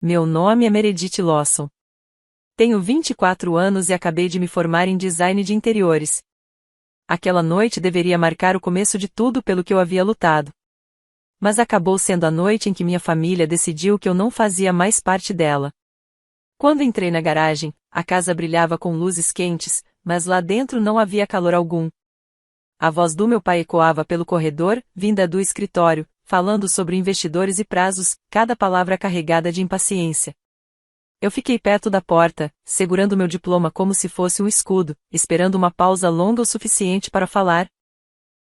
Meu nome é Meredith Lawson. Tenho 24 anos e acabei de me formar em design de interiores. Aquela noite deveria marcar o começo de tudo pelo que eu havia lutado. Mas acabou sendo a noite em que minha família decidiu que eu não fazia mais parte dela. Quando entrei na garagem, a casa brilhava com luzes quentes, mas lá dentro não havia calor algum. A voz do meu pai ecoava pelo corredor, vinda do escritório, falando sobre investidores e prazos, cada palavra carregada de impaciência. Eu fiquei perto da porta, segurando meu diploma como se fosse um escudo, esperando uma pausa longa o suficiente para falar.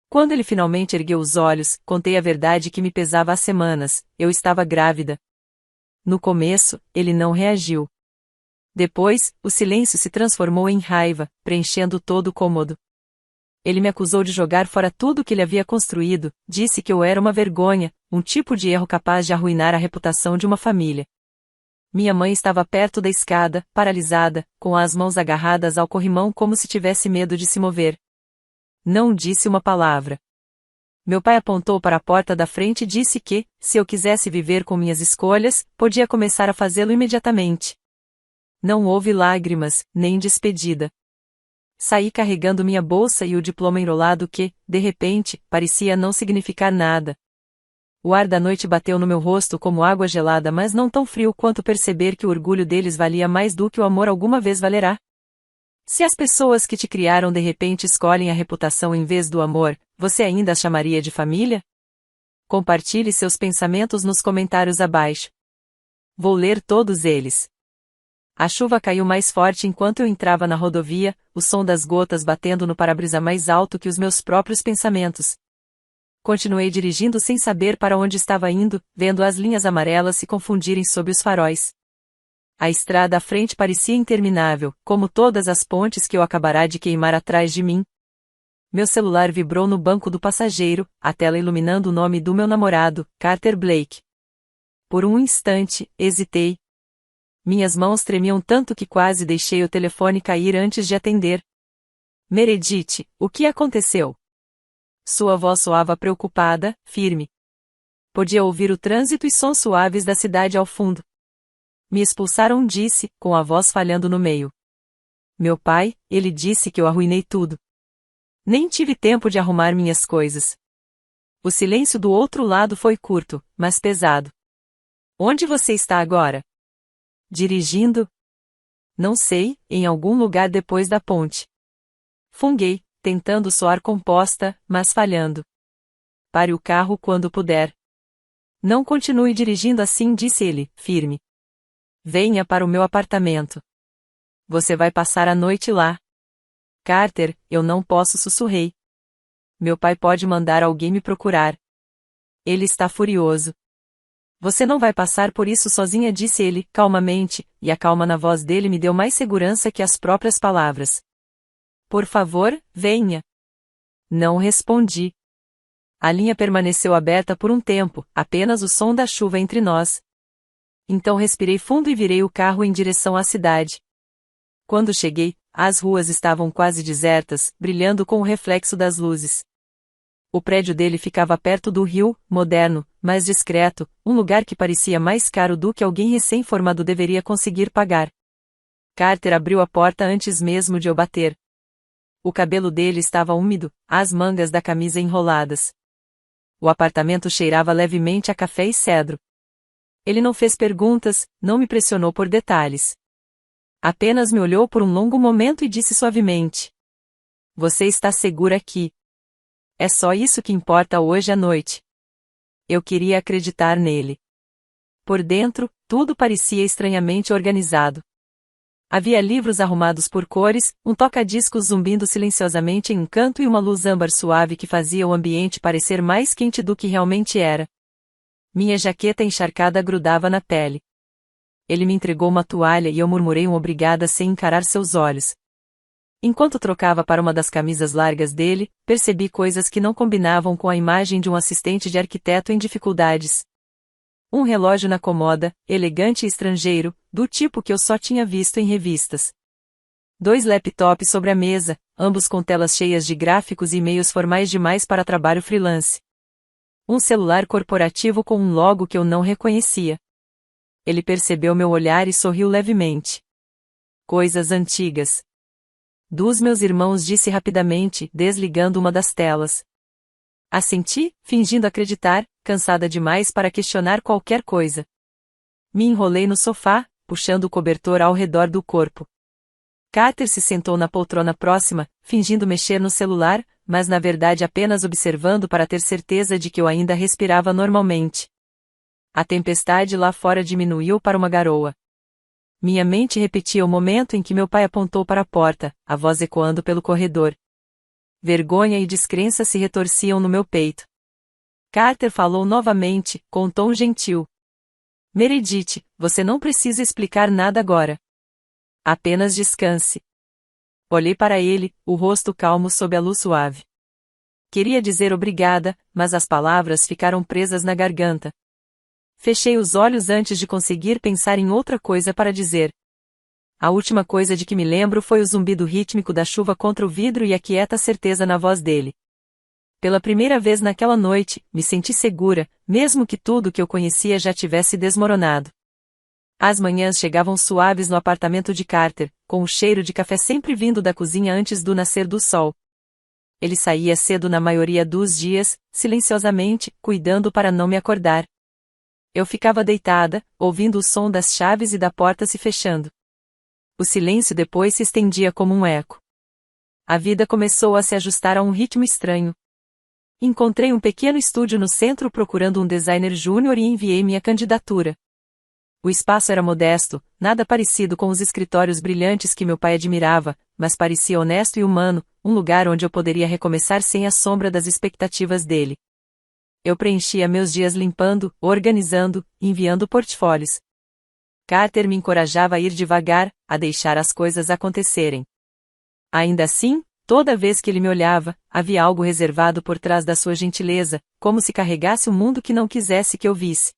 Quando ele finalmente ergueu os olhos, contei a verdade que me pesava há semanas: eu estava grávida. No começo, ele não reagiu. Depois, o silêncio se transformou em raiva, preenchendo todo o cômodo. Ele me acusou de jogar fora tudo que ele havia construído, disse que eu era uma vergonha, um tipo de erro capaz de arruinar a reputação de uma família. Minha mãe estava perto da escada, paralisada, com as mãos agarradas ao corrimão como se tivesse medo de se mover. Não disse uma palavra. Meu pai apontou para a porta da frente e disse que, se eu quisesse viver com minhas escolhas, podia começar a fazê-lo imediatamente. Não houve lágrimas, nem despedida. Saí carregando minha bolsa e o diploma enrolado que, de repente, parecia não significar nada. O ar da noite bateu no meu rosto como água gelada, mas não tão frio quanto perceber que o orgulho deles valia mais do que o amor alguma vez valerá. Se as pessoas que te criaram de repente escolhem a reputação em vez do amor, você ainda as chamaria de família? Compartilhe seus pensamentos nos comentários abaixo. Vou ler todos eles. A chuva caiu mais forte enquanto eu entrava na rodovia, o som das gotas batendo no para-brisa mais alto que os meus próprios pensamentos. Continuei dirigindo sem saber para onde estava indo, vendo as linhas amarelas se confundirem sob os faróis. A estrada à frente parecia interminável, como todas as pontes que eu acabará de queimar atrás de mim. Meu celular vibrou no banco do passageiro, a tela iluminando o nome do meu namorado, Carter Blake. Por um instante, hesitei. Minhas mãos tremiam tanto que quase deixei o telefone cair antes de atender. Meredith, o que aconteceu? Sua voz soava preocupada, firme. Podia ouvir o trânsito e sons suaves da cidade ao fundo. Me expulsaram, disse, com a voz falhando no meio. Meu pai, ele disse que eu arruinei tudo. Nem tive tempo de arrumar minhas coisas. O silêncio do outro lado foi curto, mas pesado. Onde você está agora? Dirigindo? Não sei, em algum lugar depois da ponte. Funguei, tentando soar composta, mas falhando. Pare o carro quando puder. Não continue dirigindo assim, disse ele, firme. Venha para o meu apartamento. Você vai passar a noite lá. Carter, eu não posso, sussurrei. Meu pai pode mandar alguém me procurar. Ele está furioso. Você não vai passar por isso sozinha, disse ele, calmamente, e a calma na voz dele me deu mais segurança que as próprias palavras. Por favor, venha. Não respondi. A linha permaneceu aberta por um tempo, apenas o som da chuva entre nós. Então respirei fundo e virei o carro em direção à cidade. Quando cheguei, as ruas estavam quase desertas, brilhando com o reflexo das luzes. O prédio dele ficava perto do rio, moderno, mas discreto, um lugar que parecia mais caro do que alguém recém-formado deveria conseguir pagar. Carter abriu a porta antes mesmo de eu bater. O cabelo dele estava úmido, as mangas da camisa enroladas. O apartamento cheirava levemente a café e cedro. Ele não fez perguntas, não me pressionou por detalhes. Apenas me olhou por um longo momento e disse suavemente: Você está segura aqui. É só isso que importa hoje à noite. Eu queria acreditar nele. Por dentro, tudo parecia estranhamente organizado. Havia livros arrumados por cores, um toca-discos zumbindo silenciosamente em um canto e uma luz âmbar suave que fazia o ambiente parecer mais quente do que realmente era. Minha jaqueta encharcada grudava na pele. Ele me entregou uma toalha e eu murmurei um obrigada sem encarar seus olhos. Enquanto trocava para uma das camisas largas dele, percebi coisas que não combinavam com a imagem de um assistente de arquiteto em dificuldades. Um relógio na comoda, elegante e estrangeiro, do tipo que eu só tinha visto em revistas. 2 laptops sobre a mesa, ambos com telas cheias de gráficos e e-mails formais demais para trabalho freelance. Um celular corporativo com um logo que eu não reconhecia. Ele percebeu meu olhar e sorriu levemente. Coisas antigas. Dos meus irmãos, disse rapidamente, desligando uma das telas. Assenti, fingindo acreditar, cansada demais para questionar qualquer coisa. Me enrolei no sofá, puxando o cobertor ao redor do corpo. Carter se sentou na poltrona próxima, fingindo mexer no celular, mas na verdade apenas observando para ter certeza de que eu ainda respirava normalmente. A tempestade lá fora diminuiu para uma garoa. Minha mente repetia o momento em que meu pai apontou para a porta, a voz ecoando pelo corredor. Vergonha e descrença se retorciam no meu peito. Carter falou novamente, com tom gentil. Meredith, você não precisa explicar nada agora. Apenas descanse. Olhei para ele, o rosto calmo sob a luz suave. Queria dizer obrigada, mas as palavras ficaram presas na garganta. Fechei os olhos antes de conseguir pensar em outra coisa para dizer. A última coisa de que me lembro foi o zumbido rítmico da chuva contra o vidro e a quieta certeza na voz dele. Pela primeira vez naquela noite, me senti segura, mesmo que tudo que eu conhecia já tivesse desmoronado. As manhãs chegavam suaves no apartamento de Carter, com o cheiro de café sempre vindo da cozinha antes do nascer do sol. Ele saía cedo na maioria dos dias, silenciosamente, cuidando para não me acordar. Eu ficava deitada, ouvindo o som das chaves e da porta se fechando. O silêncio depois se estendia como um eco. A vida começou a se ajustar a um ritmo estranho. Encontrei um pequeno estúdio no centro procurando um designer júnior e enviei minha candidatura. O espaço era modesto, nada parecido com os escritórios brilhantes que meu pai admirava, mas parecia honesto e humano, um lugar onde eu poderia recomeçar sem a sombra das expectativas dele. Eu preenchia meus dias limpando, organizando, enviando portfólios. Carter me encorajava a ir devagar, a deixar as coisas acontecerem. Ainda assim, toda vez que ele me olhava, havia algo reservado por trás da sua gentileza, como se carregasse um mundo que não quisesse que eu visse.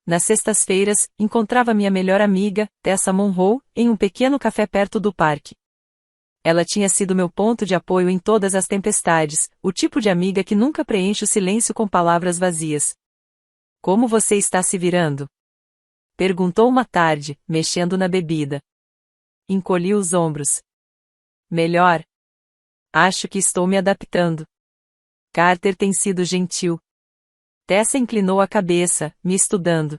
Nas sextas-feiras, encontrava minha melhor amiga, Tessa Monroe, em um pequeno café perto do parque. Ela tinha sido meu ponto de apoio em todas as tempestades, o tipo de amiga que nunca preenche o silêncio com palavras vazias. Como você está se virando? Perguntou uma tarde, mexendo na bebida. Encolhi os ombros. Melhor. Acho que estou me adaptando. Carter tem sido gentil. Tessa inclinou a cabeça, me estudando.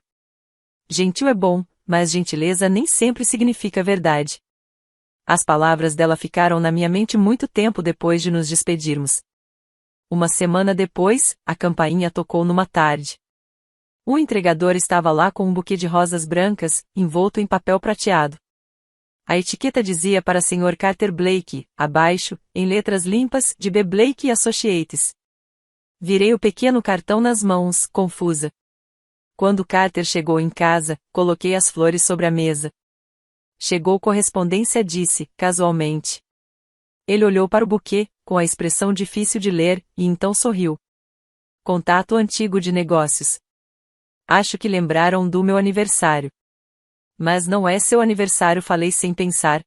Gentil é bom, mas gentileza nem sempre significa verdade. As palavras dela ficaram na minha mente muito tempo depois de nos despedirmos. Uma semana depois, a campainha tocou numa tarde. O entregador estava lá com um buquê de rosas brancas, envolto em papel prateado. A etiqueta dizia para Sr. Carter Blake, abaixo, em letras limpas, de B. Blake Associates. Virei o pequeno cartão nas mãos, confusa. Quando Carter chegou em casa, coloquei as flores sobre a mesa. Chegou correspondência, disse, casualmente. Ele olhou para o buquê, com a expressão difícil de ler, e então sorriu. Contato antigo de negócios. Acho que lembraram do meu aniversário. Mas não é seu aniversário, falei sem pensar.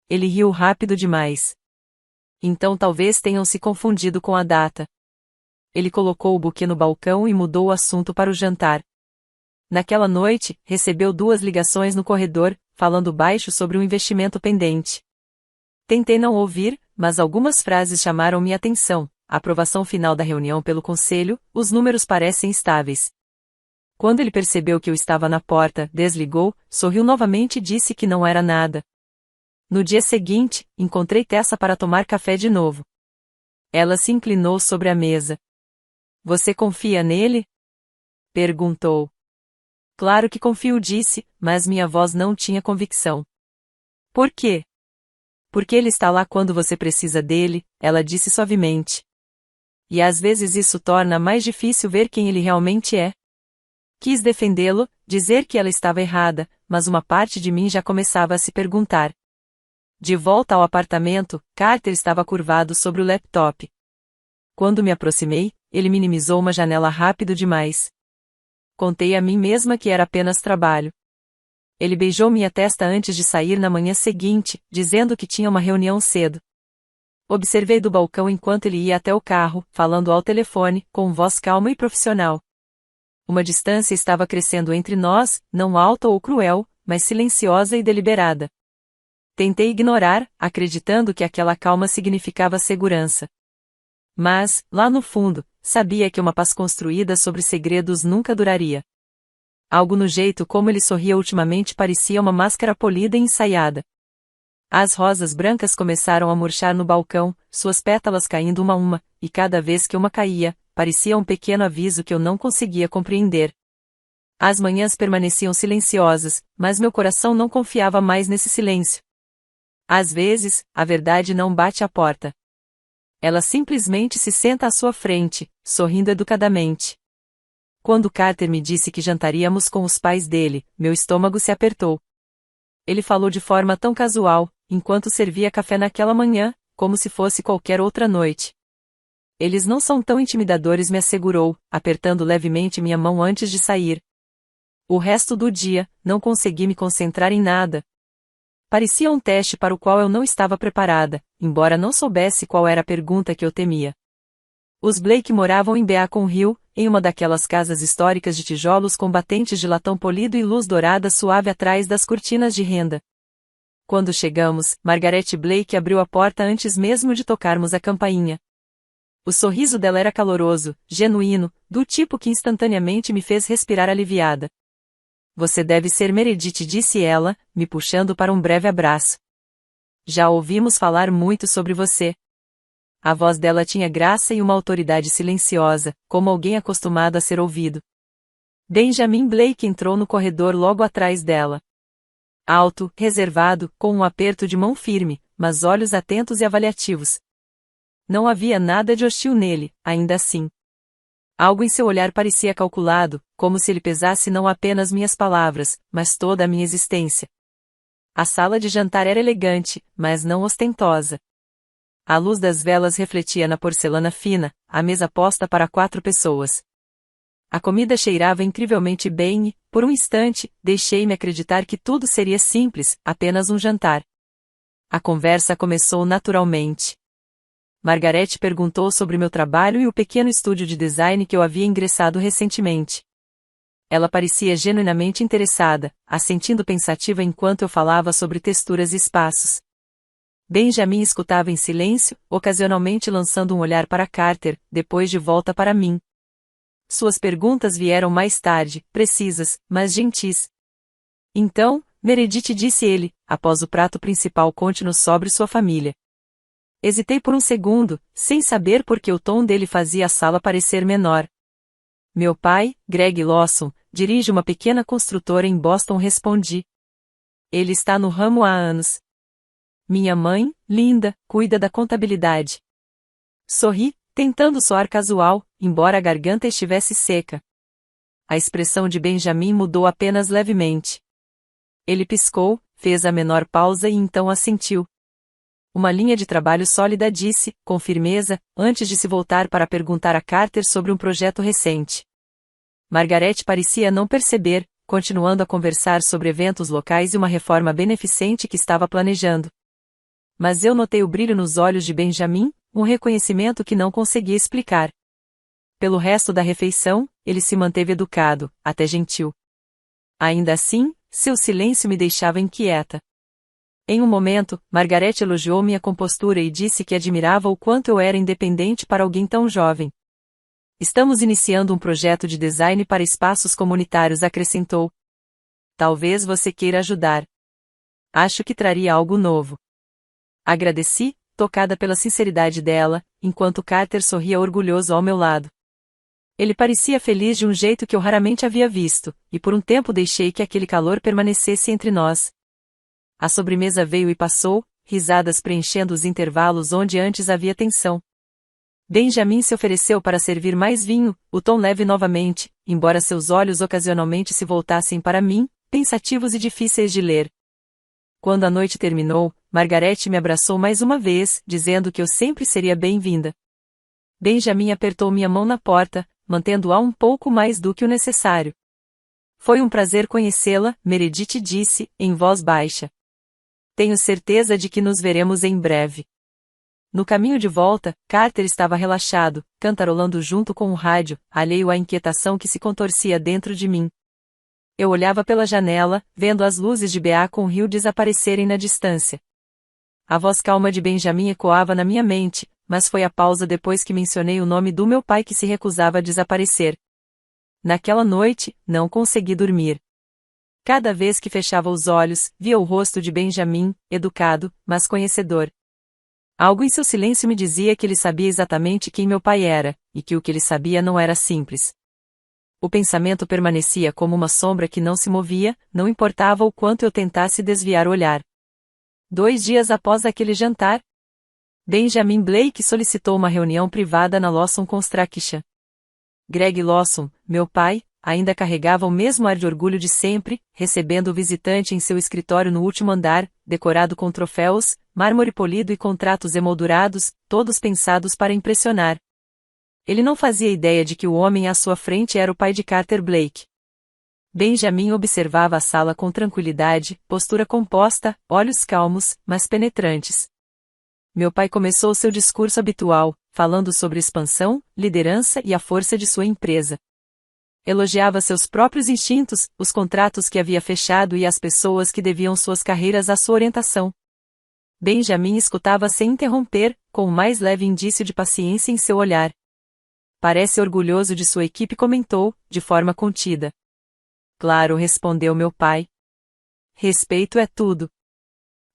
Ele riu rápido demais. Então talvez tenham se confundido com a data. Ele colocou o buquê no balcão e mudou o assunto para o jantar. Naquela noite, recebeu 2 ligações no corredor, falando baixo sobre um investimento pendente. Tentei não ouvir, mas algumas frases chamaram minha atenção. A aprovação final da reunião pelo conselho, os números parecem estáveis. Quando ele percebeu que eu estava na porta, desligou, sorriu novamente e disse que não era nada. No dia seguinte, encontrei Tessa para tomar café de novo. Ela se inclinou sobre a mesa. Você confia nele? Perguntou. Claro que confio, disse, mas minha voz não tinha convicção. Por quê? Porque ele está lá quando você precisa dele, ela disse suavemente. E às vezes isso torna mais difícil ver quem ele realmente é. Quis defendê-lo, dizer que ela estava errada, mas uma parte de mim já começava a se perguntar. De volta ao apartamento, Carter estava curvado sobre o laptop. Quando me aproximei, ele minimizou uma janela rápido demais. Contei a mim mesma que era apenas trabalho. Ele beijou minha testa antes de sair na manhã seguinte, dizendo que tinha uma reunião cedo. Observei do balcão enquanto ele ia até o carro, falando ao telefone, com voz calma e profissional. Uma distância estava crescendo entre nós, não alta ou cruel, mas silenciosa e deliberada. Tentei ignorar, acreditando que aquela calma significava segurança. Mas, lá no fundo, sabia que uma paz construída sobre segredos nunca duraria. Algo no jeito como ele sorria ultimamente parecia uma máscara polida e ensaiada. As rosas brancas começaram a murchar no balcão, suas pétalas caindo uma a uma, e cada vez que uma caía, parecia um pequeno aviso que eu não conseguia compreender. As manhãs permaneciam silenciosas, mas meu coração não confiava mais nesse silêncio. Às vezes, a verdade não bate à porta. Ela simplesmente se senta à sua frente, sorrindo educadamente. Quando Carter me disse que jantaríamos com os pais dele, meu estômago se apertou. Ele falou de forma tão casual, enquanto servia café naquela manhã, como se fosse qualquer outra noite. Eles não são tão intimidadores, me assegurou, apertando levemente minha mão antes de sair. O resto do dia, não consegui me concentrar em nada. Parecia um teste para o qual eu não estava preparada, embora não soubesse qual era a pergunta que eu temia. Os Blake moravam em Beacon Hill, em uma daquelas casas históricas de tijolos com batentes de latão polido e luz dourada suave atrás das cortinas de renda. Quando chegamos, Margaret Blake abriu a porta antes mesmo de tocarmos a campainha. O sorriso dela era caloroso, genuíno, do tipo que instantaneamente me fez respirar aliviada. Você deve ser Meredith, disse ela, me puxando para um breve abraço. Já ouvimos falar muito sobre você. A voz dela tinha graça e uma autoridade silenciosa, como alguém acostumado a ser ouvido. Benjamin Blake entrou no corredor logo atrás dela. Alto, reservado, com um aperto de mão firme, mas olhos atentos e avaliativos. Não havia nada de hostil nele, ainda assim. Algo em seu olhar parecia calculado, como se ele pesasse não apenas minhas palavras, mas toda a minha existência. A sala de jantar era elegante, mas não ostentosa. A luz das velas refletia na porcelana fina, a mesa posta para 4 pessoas. A comida cheirava incrivelmente bem e, por um instante, deixei-me acreditar que tudo seria simples, apenas um jantar. A conversa começou naturalmente. Margaret perguntou sobre meu trabalho e o pequeno estúdio de design que eu havia ingressado recentemente. Ela parecia genuinamente interessada, assentindo pensativa enquanto eu falava sobre texturas e espaços. Benjamin escutava em silêncio, ocasionalmente lançando um olhar para Carter, depois de volta para mim. Suas perguntas vieram mais tarde, precisas, mas gentis. Então, Meredith, disse ele, após o prato principal, conte-nos sobre sua família. Hesitei por um segundo, sem saber por que o tom dele fazia a sala parecer menor. Meu pai, Greg Lawson, dirige uma pequena construtora em Boston, respondi. Ele está no ramo há anos. Minha mãe, Linda, cuida da contabilidade. Sorri, tentando soar casual, embora a garganta estivesse seca. A expressão de Benjamin mudou apenas levemente. Ele piscou, fez a menor pausa e então assentiu. Uma linha de trabalho sólida, disse, com firmeza, antes de se voltar para perguntar a Carter sobre um projeto recente. Margaret parecia não perceber, continuando a conversar sobre eventos locais e uma reforma beneficente que estava planejando. Mas eu notei o brilho nos olhos de Benjamin, um reconhecimento que não conseguia explicar. Pelo resto da refeição, ele se manteve educado, até gentil. Ainda assim, seu silêncio me deixava inquieta. Em um momento, Margaret elogiou minha compostura e disse que admirava o quanto eu era independente para alguém tão jovem. Estamos iniciando um projeto de design para espaços comunitários, acrescentou. Talvez você queira ajudar. Acho que traria algo novo. Agradeci, tocada pela sinceridade dela, enquanto Carter sorria orgulhoso ao meu lado. Ele parecia feliz de um jeito que eu raramente havia visto, e por um tempo deixei que aquele calor permanecesse entre nós. A sobremesa veio e passou, risadas preenchendo os intervalos onde antes havia tensão. Benjamin se ofereceu para servir mais vinho, o tom leve novamente, embora seus olhos ocasionalmente se voltassem para mim, pensativos e difíceis de ler. Quando a noite terminou, Margaret me abraçou mais uma vez, dizendo que eu sempre seria bem-vinda. Benjamin apertou minha mão na porta, mantendo-a um pouco mais do que o necessário. Foi um prazer conhecê-la, Meredith disse, em voz baixa. Tenho certeza de que nos veremos em breve. No caminho de volta, Carter estava relaxado, cantarolando junto com o rádio, alheio à inquietação que se contorcia dentro de mim. Eu olhava pela janela, vendo as luzes de Beacon Hill desaparecerem na distância. A voz calma de Benjamin ecoava na minha mente, mas foi a pausa depois que mencionei o nome do meu pai que se recusava a desaparecer. Naquela noite, não consegui dormir. Cada vez que fechava os olhos, via o rosto de Benjamin, educado, mas conhecedor. Algo em seu silêncio me dizia que ele sabia exatamente quem meu pai era, e que o que ele sabia não era simples. O pensamento permanecia como uma sombra que não se movia, não importava o quanto eu tentasse desviar o olhar. 2 dias após aquele jantar, Benjamin Blake solicitou uma reunião privada na Lawson Construction. Greg Lawson, meu pai, ainda carregava o mesmo ar de orgulho de sempre, recebendo o visitante em seu escritório no último andar, decorado com troféus, mármore polido e contratos emoldurados, todos pensados para impressionar. Ele não fazia ideia de que o homem à sua frente era o pai de Carter Blake. Benjamin observava a sala com tranquilidade, postura composta, olhos calmos, mas penetrantes. Meu pai começou seu discurso habitual, falando sobre expansão, liderança e a força de sua empresa. Elogiava seus próprios instintos, os contratos que havia fechado e as pessoas que deviam suas carreiras à sua orientação. Benjamin escutava sem interromper, com o mais leve indício de paciência em seu olhar. Parece orgulhoso de sua equipe, comentou, de forma contida. Claro, respondeu meu pai. Respeito é tudo.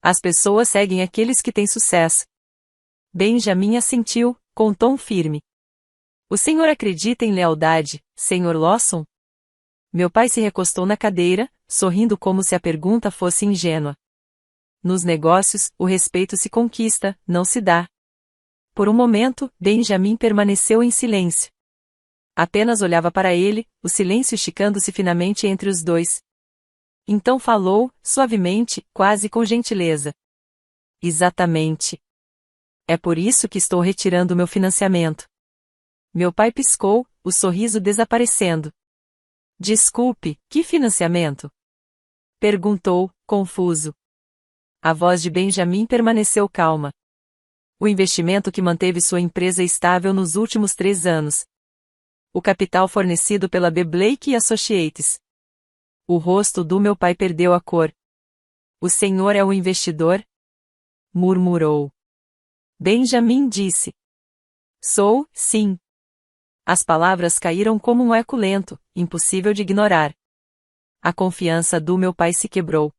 As pessoas seguem aqueles que têm sucesso. Benjamin assentiu, com tom firme. O senhor acredita em lealdade, Sr. Lawson? Meu pai se recostou na cadeira, sorrindo como se a pergunta fosse ingênua. Nos negócios, o respeito se conquista, não se dá. Por um momento, Benjamin permaneceu em silêncio. Apenas olhava para ele, o silêncio esticando-se finamente entre os dois. Então falou, suavemente, quase com gentileza. Exatamente. É por isso que estou retirando meu financiamento. Meu pai piscou, o sorriso desaparecendo. Desculpe, que financiamento? Perguntou, confuso. A voz de Benjamin permaneceu calma. O investimento que manteve sua empresa estável nos últimos 3 anos. O capital fornecido pela B. Blake Associates. O rosto do meu pai perdeu a cor. O senhor é o investidor? Murmurou. Benjamin disse. Sou, sim. As palavras caíram como um eco lento, impossível de ignorar. A confiança do meu pai se quebrou.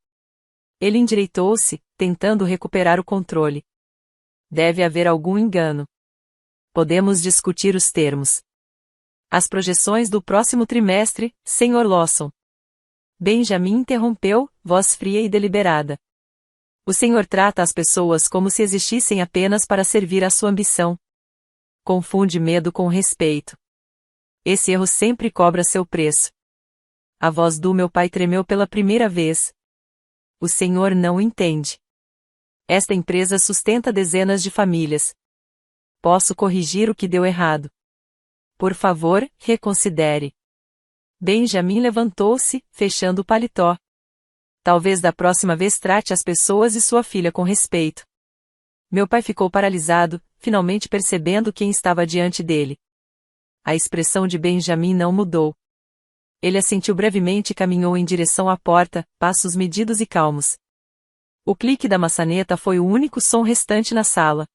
Ele endireitou-se, tentando recuperar o controle. Deve haver algum engano. Podemos discutir os termos. As projeções do próximo trimestre, Sr. Lawson. Benjamin interrompeu, voz fria e deliberada. O senhor trata as pessoas como se existissem apenas para servir à sua ambição. Confunde medo com respeito. Esse erro sempre cobra seu preço. A voz do meu pai tremeu pela primeira vez. O senhor não entende. Esta empresa sustenta dezenas de famílias. Posso corrigir o que deu errado. Por favor, reconsidere. Benjamin levantou-se, fechando o paletó. Talvez da próxima vez trate as pessoas e sua filha com respeito. Meu pai ficou paralisado, finalmente percebendo quem estava diante dele. A expressão de Benjamin não mudou. Ele assentiu brevemente e caminhou em direção à porta, passos medidos e calmos. O clique da maçaneta foi o único som restante na sala.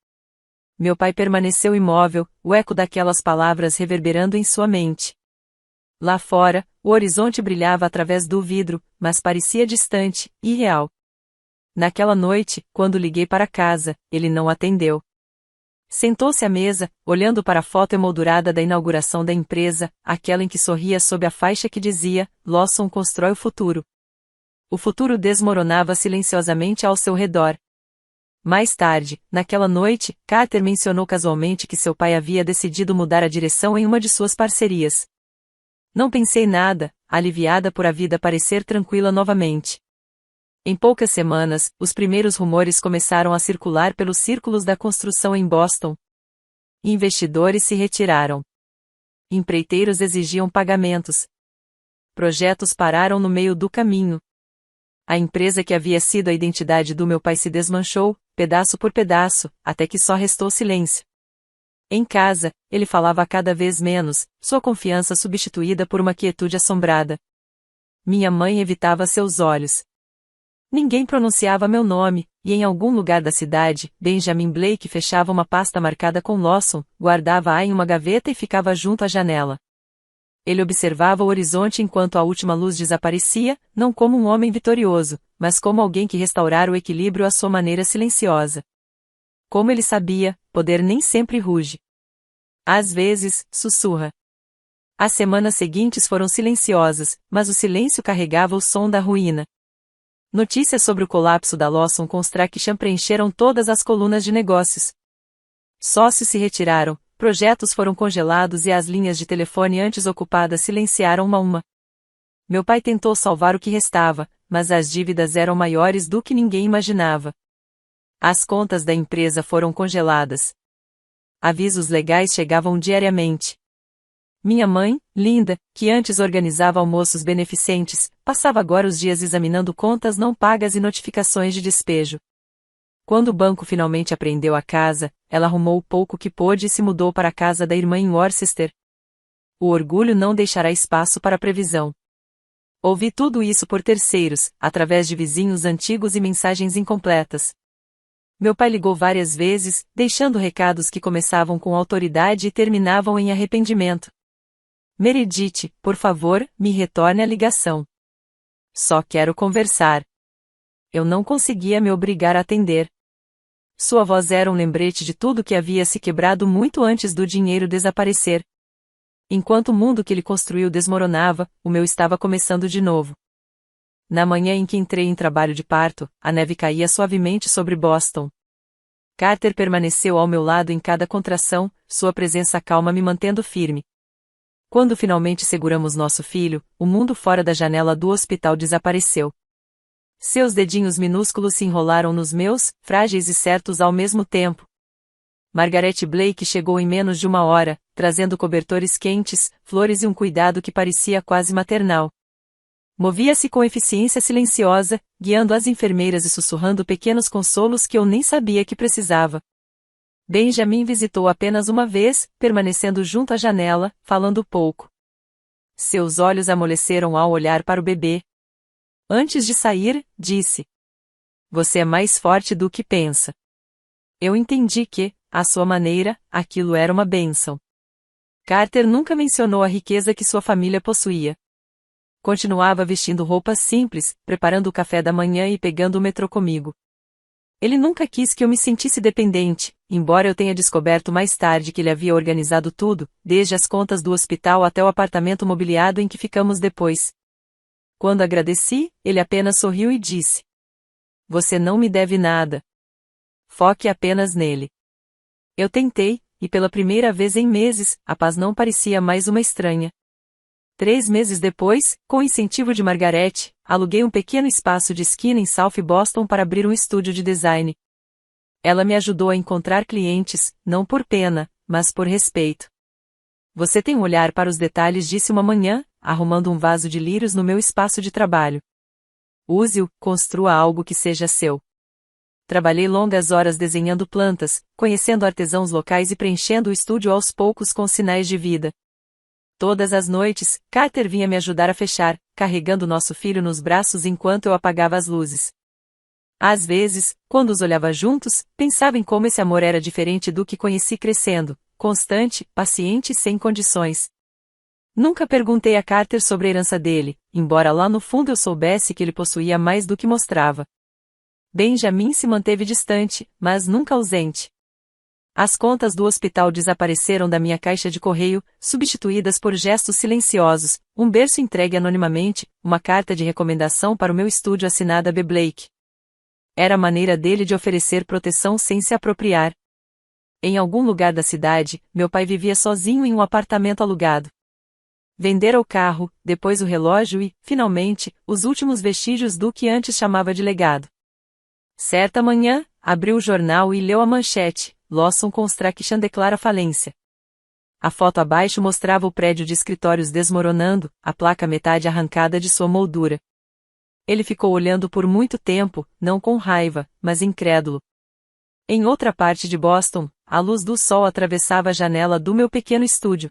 Meu pai permaneceu imóvel, o eco daquelas palavras reverberando em sua mente. Lá fora, o horizonte brilhava através do vidro, mas parecia distante, irreal. Naquela noite, quando liguei para casa, ele não atendeu. Sentou-se à mesa, olhando para a foto emoldurada da inauguração da empresa, aquela em que sorria sob a faixa que dizia, Lawson constrói o futuro. O futuro desmoronava silenciosamente ao seu redor. Mais tarde, naquela noite, Carter mencionou casualmente que seu pai havia decidido mudar a direção em uma de suas parcerias. Não pensei nada, aliviada por a vida parecer tranquila novamente. Em poucas semanas, os primeiros rumores começaram a circular pelos círculos da construção em Boston. Investidores se retiraram. Empreiteiros exigiam pagamentos. Projetos pararam no meio do caminho. A empresa que havia sido a identidade do meu pai se desmanchou, pedaço por pedaço, até que só restou silêncio. Em casa, ele falava cada vez menos, sua confiança substituída por uma quietude assombrada. Minha mãe evitava seus olhos. Ninguém pronunciava meu nome, e em algum lugar da cidade, Benjamin Blake fechava uma pasta marcada com Lawson, guardava-a em uma gaveta e ficava junto à janela. Ele observava o horizonte enquanto a última luz desaparecia, não como um homem vitorioso, mas como alguém que restaurara o equilíbrio à sua maneira silenciosa. Como ele sabia, poder nem sempre ruge. Às vezes, sussurra. As semanas seguintes foram silenciosas, mas o silêncio carregava o som da ruína. Notícias sobre o colapso da Lawson Construction preencheram todas as colunas de negócios. Sócios se retiraram, projetos foram congelados e as linhas de telefone antes ocupadas silenciaram uma a uma. Meu pai tentou salvar o que restava, mas as dívidas eram maiores do que ninguém imaginava. As contas da empresa foram congeladas. Avisos legais chegavam diariamente. Minha mãe, Linda, que antes organizava almoços beneficentes, passava agora os dias examinando contas não pagas e notificações de despejo. Quando o banco finalmente apreendeu a casa, ela arrumou o pouco que pôde e se mudou para a casa da irmã em Worcester. O orgulho não deixará espaço para a previsão. Ouvi tudo isso por terceiros, através de vizinhos antigos e mensagens incompletas. Meu pai ligou várias vezes, deixando recados que começavam com autoridade e terminavam em arrependimento. Meredith, por favor, me retorne a ligação. Só quero conversar. Eu não conseguia me obrigar a atender. Sua voz era um lembrete de tudo que havia se quebrado muito antes do dinheiro desaparecer. Enquanto o mundo que ele construiu desmoronava, o meu estava começando de novo. Na manhã em que entrei em trabalho de parto, a neve caía suavemente sobre Boston. Carter permaneceu ao meu lado em cada contração, sua presença calma me mantendo firme. Quando finalmente seguramos nosso filho, o mundo fora da janela do hospital desapareceu. Seus dedinhos minúsculos se enrolaram nos meus, frágeis e certos ao mesmo tempo. Margaret Blake chegou em menos de uma hora, trazendo cobertores quentes, flores e um cuidado que parecia quase maternal. Movia-se com eficiência silenciosa, guiando as enfermeiras e sussurrando pequenos consolos que eu nem sabia que precisava. Benjamin visitou apenas uma vez, permanecendo junto à janela, falando pouco. Seus olhos amoleceram ao olhar para o bebê. Antes de sair, disse: "Você é mais forte do que pensa." Eu entendi que, à sua maneira, aquilo era uma bênção. Carter nunca mencionou a riqueza que sua família possuía. Continuava vestindo roupas simples, preparando o café da manhã e pegando o metrô comigo. Ele nunca quis que eu me sentisse dependente, embora eu tenha descoberto mais tarde que ele havia organizado tudo, desde as contas do hospital até o apartamento mobiliado em que ficamos depois. Quando agradeci, ele apenas sorriu e disse: "Você não me deve nada. Foque apenas nele." Eu tentei, e pela primeira vez em meses, a paz não parecia mais uma estranha. 3 meses depois, com o incentivo de Margaret, aluguei um pequeno espaço de esquina em South Boston para abrir um estúdio de design. Ela me ajudou a encontrar clientes, não por pena, mas por respeito. "Você tem um olhar para os detalhes", disse uma manhã, arrumando um vaso de lírios no meu espaço de trabalho. "Use-o, construa algo que seja seu." Trabalhei longas horas desenhando plantas, conhecendo artesãos locais e preenchendo o estúdio aos poucos com sinais de vida. Todas as noites, Carter vinha me ajudar a fechar, carregando nosso filho nos braços enquanto eu apagava as luzes. Às vezes, quando os olhava juntos, pensava em como esse amor era diferente do que conheci crescendo, constante, paciente e sem condições. Nunca perguntei a Carter sobre a herança dele, embora lá no fundo eu soubesse que ele possuía mais do que mostrava. Benjamin se manteve distante, mas nunca ausente. As contas do hospital desapareceram da minha caixa de correio, substituídas por gestos silenciosos, um berço entregue anonimamente, uma carta de recomendação para o meu estúdio assinada B. Blake. Era a maneira dele de oferecer proteção sem se apropriar. Em algum lugar da cidade, meu pai vivia sozinho em um apartamento alugado. Vendera o carro, depois o relógio e, finalmente, os últimos vestígios do que antes chamava de legado. Certa manhã, abriu o jornal e leu a manchete: "Lawson Construction declara falência." A foto abaixo mostrava o prédio de escritórios desmoronando, a placa metade arrancada de sua moldura. Ele ficou olhando por muito tempo, não com raiva, mas incrédulo. Em outra parte de Boston, a luz do sol atravessava a janela do meu pequeno estúdio.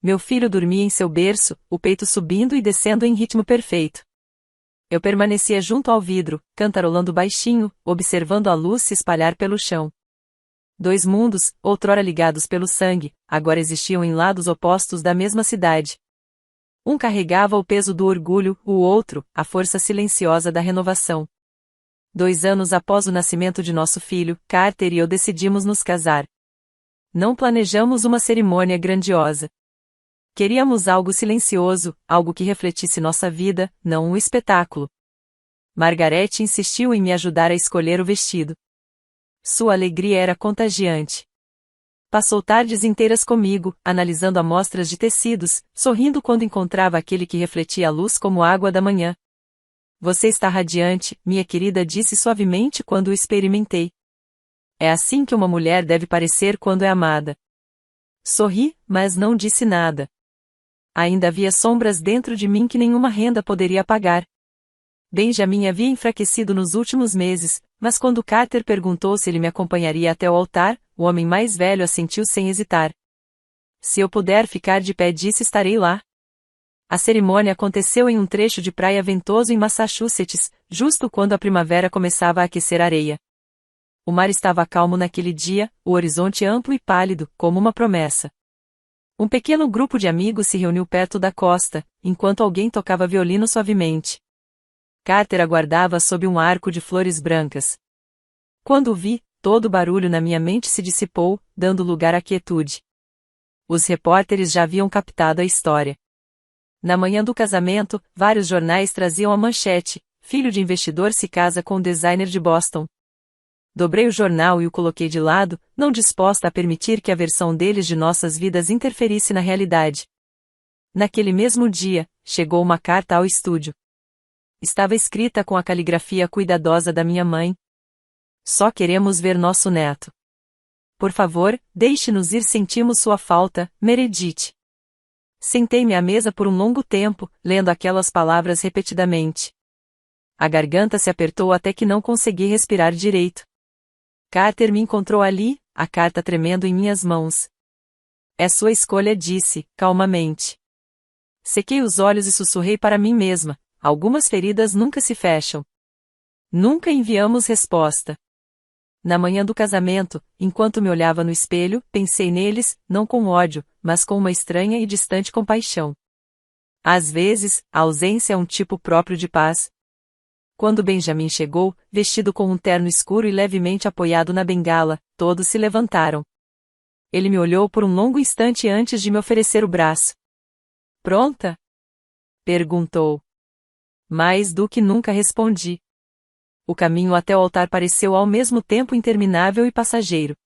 Meu filho dormia em seu berço, o peito subindo e descendo em ritmo perfeito. Eu permanecia junto ao vidro, cantarolando baixinho, observando a luz se espalhar pelo chão. Dois mundos, outrora ligados pelo sangue, agora existiam em lados opostos da mesma cidade. Um carregava o peso do orgulho, o outro, a força silenciosa da renovação. 2 anos após o nascimento de nosso filho, Carter e eu decidimos nos casar. Não planejamos uma cerimônia grandiosa. Queríamos algo silencioso, algo que refletisse nossa vida, não um espetáculo. Margaret insistiu em me ajudar a escolher o vestido. Sua alegria era contagiante. Passou tardes inteiras comigo, analisando amostras de tecidos, sorrindo quando encontrava aquele que refletia a luz como água da manhã. Você está radiante, minha querida, disse suavemente quando o experimentei. É assim que uma mulher deve parecer quando é amada. Sorri, mas não disse nada. Ainda havia sombras dentro de mim que nenhuma renda poderia apagar. Benjamin havia enfraquecido nos últimos meses, mas quando Carter perguntou se ele me acompanharia até o altar, o homem mais velho assentiu sem hesitar. Se eu puder ficar de pé, disse, estarei lá. A cerimônia aconteceu em um trecho de praia ventoso em Massachusetts, justo quando a primavera começava a aquecer a areia. O mar estava calmo naquele dia, o horizonte amplo e pálido, como uma promessa. Um pequeno grupo de amigos se reuniu perto da costa, enquanto alguém tocava violino suavemente. Carter aguardava sob um arco de flores brancas. Quando o vi, todo o barulho na minha mente se dissipou, dando lugar à quietude. Os repórteres já haviam captado a história. Na manhã do casamento, vários jornais traziam a manchete: filho de investidor se casa com designer de Boston. Dobrei o jornal e o coloquei de lado, não disposta a permitir que a versão deles de nossas vidas interferisse na realidade. Naquele mesmo dia, chegou uma carta ao estúdio. Estava escrita com a caligrafia cuidadosa da minha mãe. Só queremos ver nosso neto. Por favor, deixe-nos ir, sentimos sua falta, Meredith. Sentei-me à mesa por um longo tempo, lendo aquelas palavras repetidamente. A garganta se apertou até que não consegui respirar direito. Carter me encontrou ali, a carta tremendo em minhas mãos. É sua escolha, disse, calmamente. Sequei os olhos e sussurrei para mim mesma: algumas feridas nunca se fecham. Nunca enviamos resposta. Na manhã do casamento, enquanto me olhava no espelho, pensei neles, não com ódio, mas com uma estranha e distante compaixão. Às vezes, a ausência é um tipo próprio de paz. Quando Benjamin chegou, vestido com um terno escuro e levemente apoiado na bengala, todos se levantaram. Ele me olhou por um longo instante antes de me oferecer o braço. Pronta? Perguntou. Mais do que nunca, respondi. O caminho até o altar pareceu ao mesmo tempo interminável e passageiro.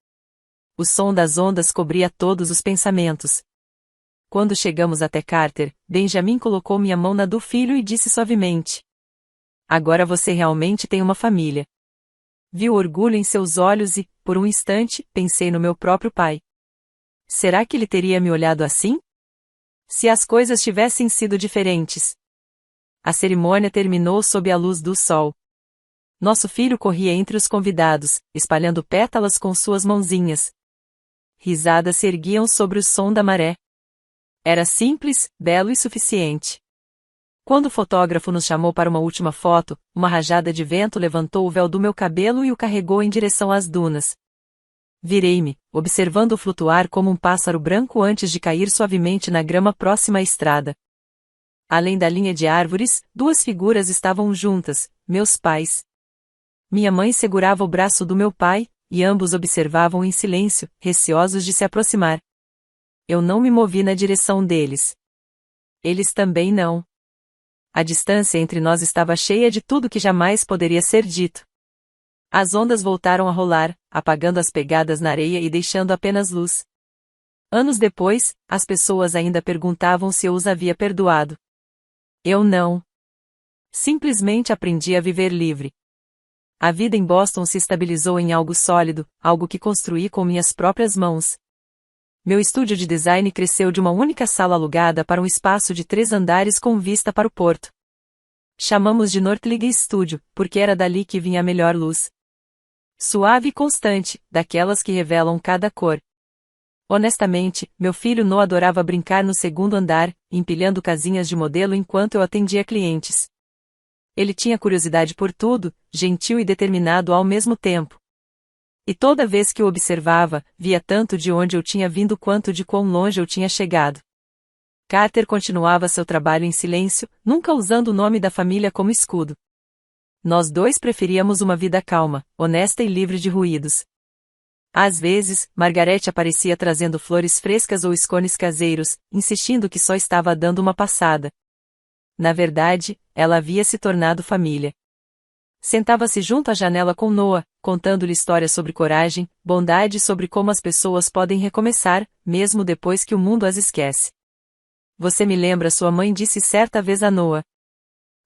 O som das ondas cobria todos os pensamentos. Quando chegamos até Carter, Benjamin colocou minha mão na do filho e disse suavemente: agora você realmente tem uma família. Vi o orgulho em seus olhos e, por um instante, pensei no meu próprio pai. Será que ele teria me olhado assim? Se as coisas tivessem sido diferentes. A cerimônia terminou sob a luz do sol. Nosso filho corria entre os convidados, espalhando pétalas com suas mãozinhas. Risadas se erguiam sobre o som da maré. Era simples, belo e suficiente. Quando o fotógrafo nos chamou para uma última foto, uma rajada de vento levantou o véu do meu cabelo e o carregou em direção às dunas. Virei-me, observando-o flutuar como um pássaro branco antes de cair suavemente na grama próxima à estrada. Além da linha de árvores, 2 figuras estavam juntas, meus pais. Minha mãe segurava o braço do meu pai, e ambos observavam em silêncio, receosos de se aproximar. Eu não me movi na direção deles. Eles também não. A distância entre nós estava cheia de tudo que jamais poderia ser dito. As ondas voltaram a rolar, apagando as pegadas na areia e deixando apenas luz. Anos depois, as pessoas ainda perguntavam se eu os havia perdoado. Eu não. Simplesmente aprendi a viver livre. A vida em Boston se estabilizou em algo sólido, algo que construí com minhas próprias mãos. Meu estúdio de design cresceu de uma única sala alugada para um espaço de 3 andares com vista para o porto. Chamamos de Northlight Studio, porque era dali que vinha a melhor luz. Suave e constante, daquelas que revelam cada cor. Honestamente, meu filho Noah adorava brincar no segundo andar, empilhando casinhas de modelo enquanto eu atendia clientes. Ele tinha curiosidade por tudo, gentil e determinado ao mesmo tempo. E toda vez que o observava, via tanto de onde eu tinha vindo quanto de quão longe eu tinha chegado. Carter continuava seu trabalho em silêncio, nunca usando o nome da família como escudo. Nós dois preferíamos uma vida calma, honesta e livre de ruídos. Às vezes, Margaret aparecia trazendo flores frescas ou scones caseiros, insistindo que só estava dando uma passada. Na verdade, ela havia se tornado família. Sentava-se junto à janela com Noah, contando-lhe histórias sobre coragem, bondade e sobre como as pessoas podem recomeçar, mesmo depois que o mundo as esquece. Você me lembra, sua mãe disse certa vez a Noah.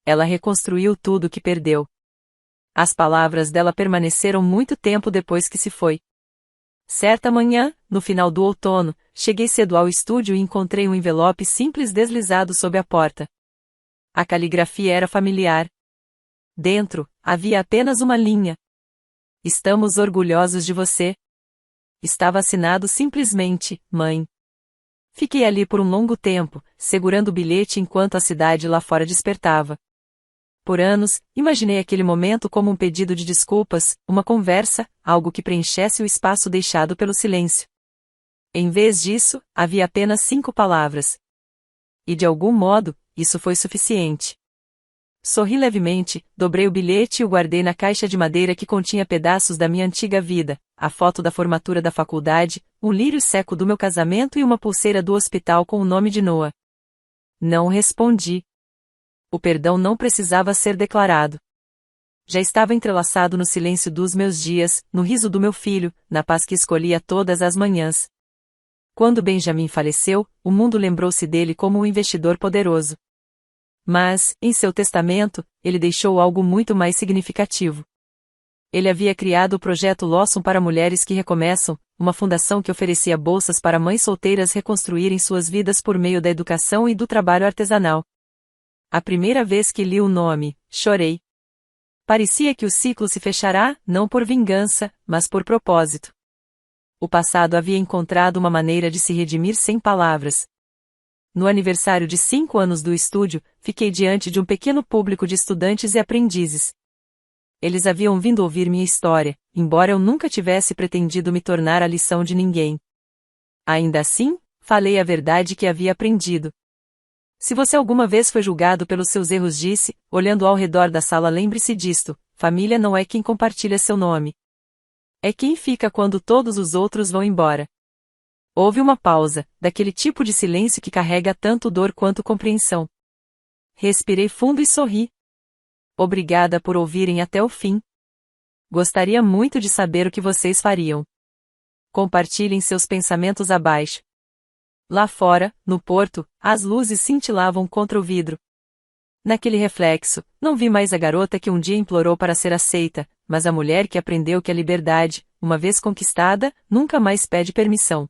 Ela reconstruiu tudo o que perdeu. As palavras dela permaneceram muito tempo depois que se foi. Certa manhã, no final do outono, cheguei cedo ao estúdio e encontrei um envelope simples deslizado sob a porta. A caligrafia era familiar. Dentro, havia apenas uma linha. Estamos orgulhosos de você. Estava assinado simplesmente, mãe. Fiquei ali por um longo tempo, segurando o bilhete enquanto a cidade lá fora despertava. Por anos, imaginei aquele momento como um pedido de desculpas, uma conversa, algo que preenchesse o espaço deixado pelo silêncio. Em vez disso, havia apenas 5 palavras. E de algum modo, isso foi suficiente. Sorri levemente, dobrei o bilhete e o guardei na caixa de madeira que continha pedaços da minha antiga vida, a foto da formatura da faculdade, um lírio seco do meu casamento e uma pulseira do hospital com o nome de Noah. Não respondi. O perdão não precisava ser declarado. Já estava entrelaçado no silêncio dos meus dias, no riso do meu filho, na paz que escolhia todas as manhãs. Quando Benjamin faleceu, o mundo lembrou-se dele como um investidor poderoso. Mas, em seu testamento, ele deixou algo muito mais significativo. Ele havia criado o projeto Lawson para mulheres que recomeçam, uma fundação que oferecia bolsas para mães solteiras reconstruírem suas vidas por meio da educação e do trabalho artesanal. A primeira vez que li o nome, chorei. Parecia que o ciclo se fechará, não por vingança, mas por propósito. O passado havia encontrado uma maneira de se redimir sem palavras. No aniversário de 5 anos do estúdio, fiquei diante de um pequeno público de estudantes e aprendizes. Eles haviam vindo ouvir minha história, embora eu nunca tivesse pretendido me tornar a lição de ninguém. Ainda assim, falei a verdade que havia aprendido. Se você alguma vez foi julgado pelos seus erros, disse, olhando ao redor da sala, lembre-se disto: família não é quem compartilha seu nome. É quem fica quando todos os outros vão embora. Houve uma pausa, daquele tipo de silêncio que carrega tanto dor quanto compreensão. Respirei fundo e sorri. Obrigada por ouvirem até o fim. Gostaria muito de saber o que vocês fariam. Compartilhem seus pensamentos abaixo. Lá fora, no porto, as luzes cintilavam contra o vidro. Naquele reflexo, não vi mais a garota que um dia implorou para ser aceita, mas a mulher que aprendeu que a liberdade, uma vez conquistada, nunca mais pede permissão.